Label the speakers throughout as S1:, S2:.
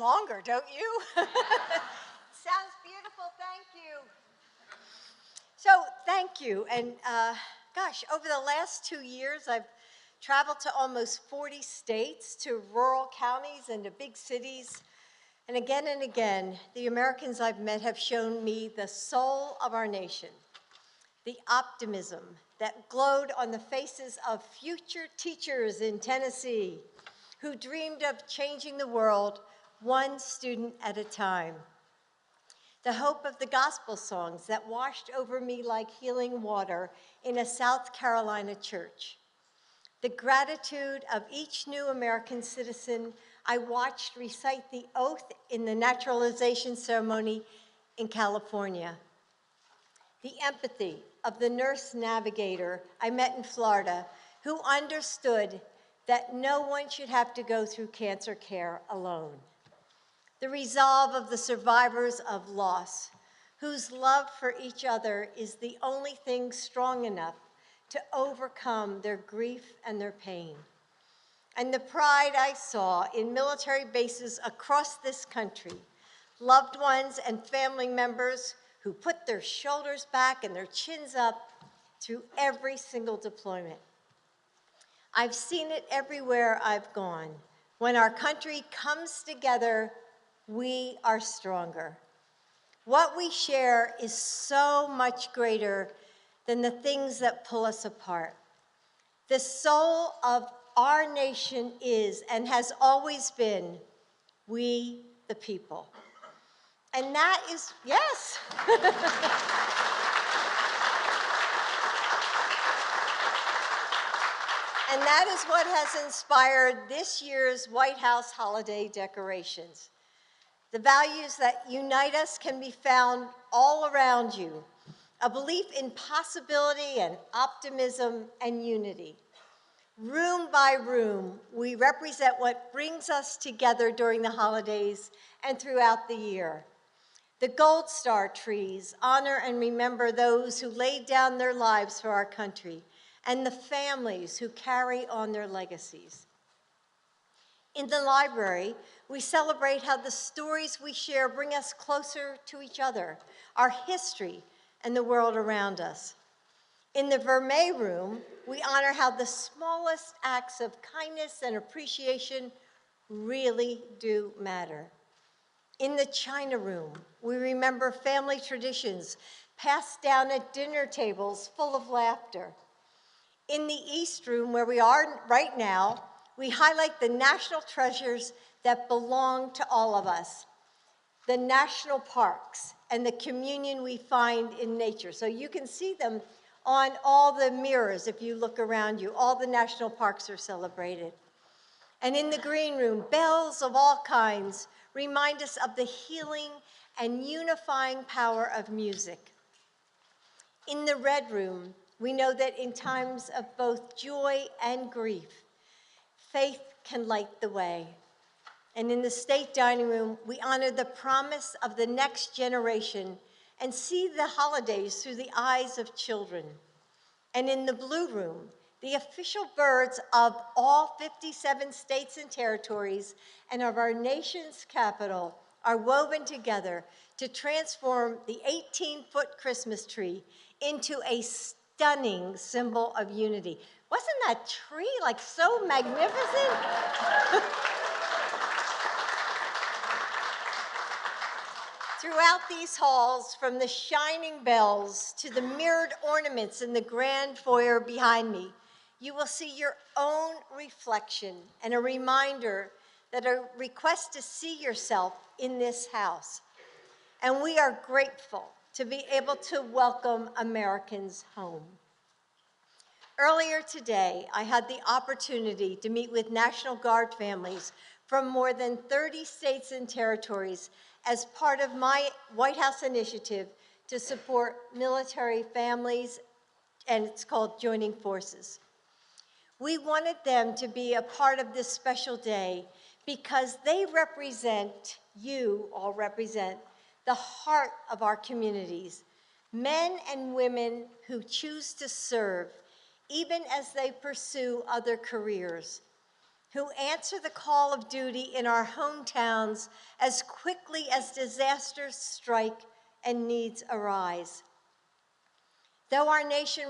S1: longer, don't you? Sounds beautiful, thank you. So thank you, and gosh, over the last 2 years, I've traveled to almost 40 states, to rural counties and to big cities. And again, the Americans I've met have shown me the soul of our nation, the optimism that glowed on the faces of future teachers in Tennessee who dreamed of changing the world one student at a time. The hope of the gospel songs that washed over me like healing water in a South Carolina church. The gratitude of each new American citizen I watched recite the oath in the naturalization ceremony in California. The empathy of the nurse navigator I met in Florida who understood that no one should have to go through cancer care alone. The resolve of the survivors of loss, whose love for each other is the only thing strong enough to overcome their grief and their pain. And the pride I saw in military bases across this country, loved ones and family members who put their shoulders back and their chins up through every single deployment. I've seen it everywhere I've gone. When our country comes together, we are stronger. What we share is so much greater than the things that pull us apart. The soul of our nation is and has always been we the people. And that is, yes. And that is what has inspired this year's White House holiday decorations. The values that unite us can be found all around you. A belief in possibility and optimism and unity. Room by room, we represent what brings us together during the holidays and throughout the year. The Gold Star trees honor and remember those who laid down their lives for our country and the families who carry on their legacies. In the library, we celebrate how the stories we share bring us closer to each other, our history, and the world around us. In the Vermeer room, we honor how the smallest acts of kindness and appreciation really do matter. In the China room, we remember family traditions passed down at dinner tables full of laughter. In the East room, where we are right now, we highlight the national treasures that belong to all of us, the national parks and the communion we find in nature. So you can see them on all the mirrors if you look around you. All the national parks are celebrated. And in the green room, bells of all kinds remind us of the healing and unifying power of music. In the red room, we know that in times of both joy and grief, faith can light the way. And in the state dining room, we honor the promise of the next generation and see the holidays through the eyes of children. And in the blue room, the official birds of all 57 states and territories and of our nation's capital are woven together to transform the 18-foot Christmas tree into a stunning symbol of unity. Wasn't that tree like so magnificent? Throughout these halls, from the shining bells to the mirrored ornaments in the grand foyer behind me, you will see your own reflection and a reminder that a request to see yourself in this house. And we are grateful to be able to welcome Americans home. Earlier today, I had the opportunity to meet with National Guard families from more than 30 states and territories as part of my White House initiative to support military families, and it's called Joining Forces. We wanted them to be a part of this special day because they represent, you all represent, the heart of our communities, men and women who choose to serve even as they pursue other careers, who answer the call of duty in our hometowns as quickly as disasters strike and needs arise. Though our nation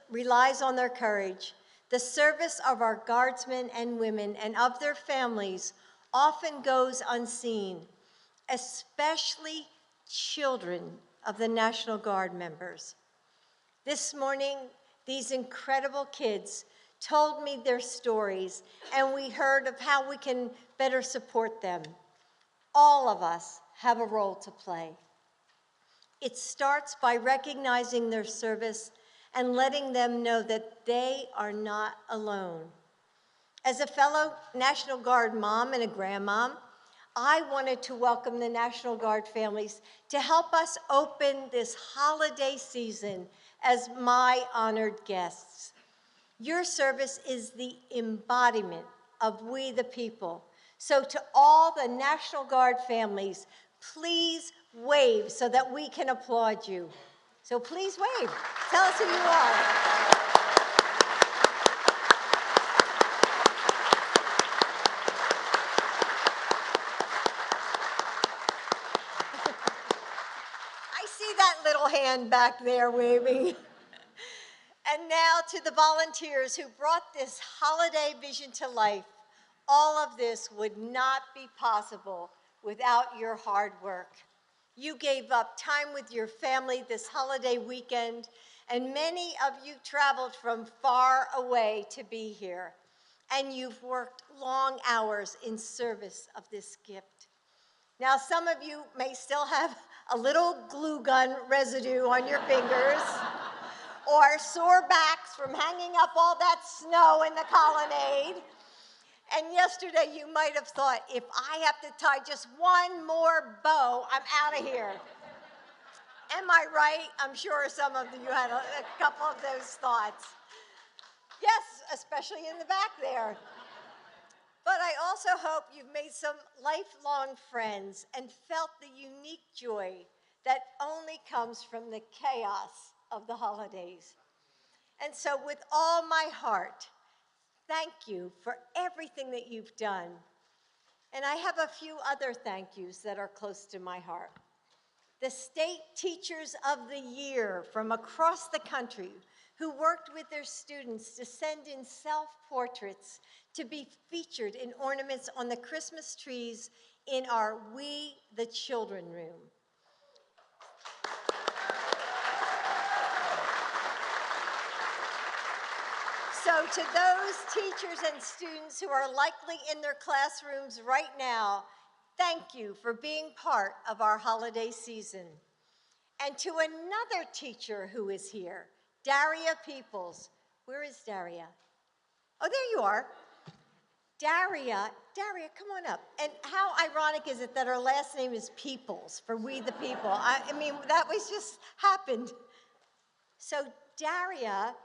S1: relies on their courage, the service of our guardsmen and women and of their families often goes unseen, especially children of the National Guard members. This morning, these incredible kids told me their stories, and we heard of how we can better support them. All of us have a role to play. It starts by recognizing their service and letting them know that they are not alone. As a fellow National Guard mom and a grandmom, I wanted to welcome the National Guard families to help us open this holiday season as my honored guests. Your service is the embodiment of we the people. So to all the National Guard families, please wave so that we can applaud you. So please wave. Tell us who you are. I see that little hand back there waving. And now to the volunteers who brought this holiday vision to life. All of this would not be possible without your hard work. You gave up time with your family this holiday weekend, and many of you traveled from far away to be here. And you've worked long hours in service of this gift. Now, some of you may still have a little glue gun residue on your fingers, or sore backs from hanging up all that snow in the colonnade. And yesterday you might have thought, if I have to tie just one more bow, I'm out of here. Am I right? I'm sure some of you had a couple of those thoughts. Yes, especially in the back there. But I also hope you've made some lifelong friends and felt the unique joy that only comes from the chaos of the holidays. And so with all my heart, thank you for everything that you've done. And I have a few other thank yous that are close to my heart. The State Teachers of the Year from across the country who worked with their students to send in self-portraits to be featured in ornaments on the Christmas trees in our We the Children room. So to those teachers and students who are likely in their classrooms right now, thank you for being part of our holiday season. And to another teacher who is here, Daria Peoples. Where is Daria? Oh, there you are. Daria, come on up. And how ironic is it that her last name is Peoples, for We the People? I mean, that was just happened. So Daria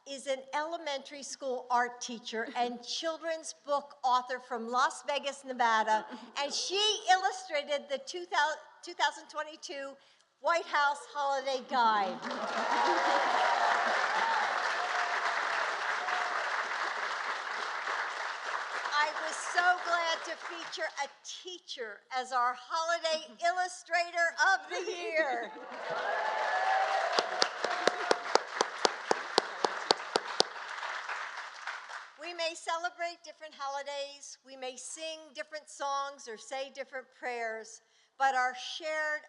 S1: is an elementary school art teacher and children's book author from Las Vegas, Nevada, and she illustrated the 2022 White House Holiday Guide. I was so glad to feature a teacher as our Holiday Illustrator of the Year. We may celebrate different holidays, we may sing different songs or say different prayers, but our shared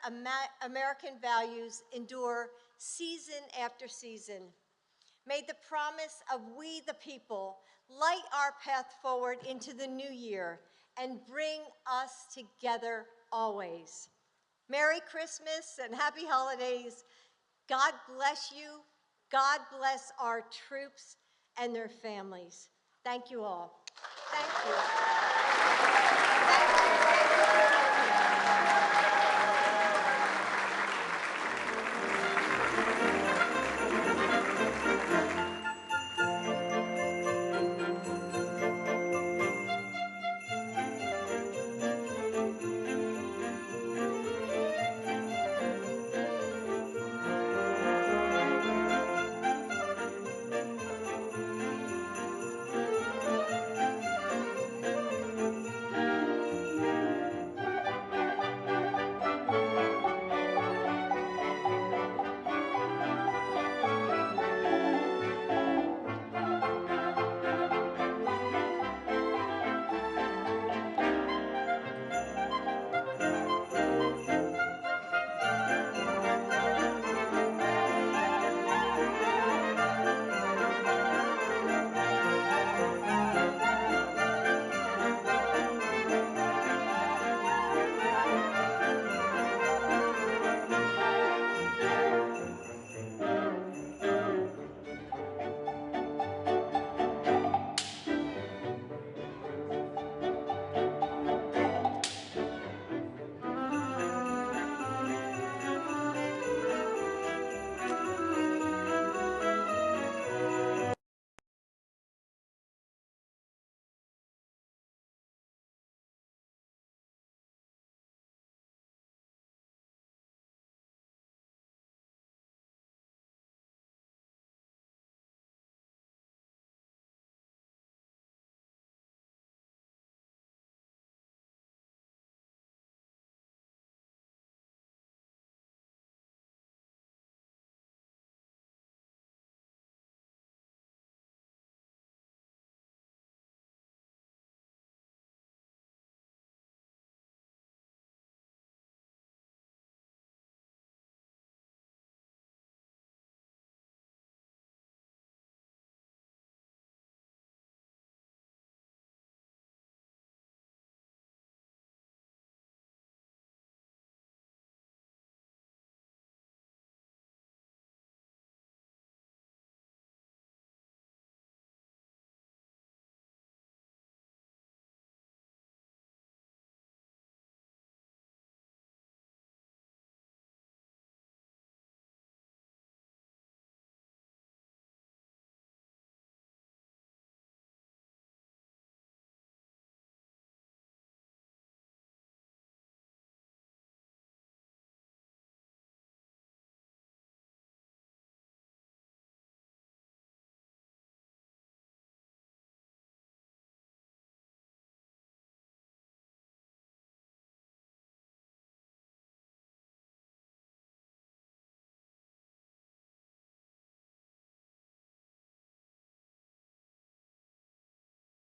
S1: American values endure season after season. May the promise of We the People light our path forward into the new year and bring us together always. Merry Christmas and happy holidays. God bless you. God bless our troops and their families. Thank you all. Thank you. Thank you.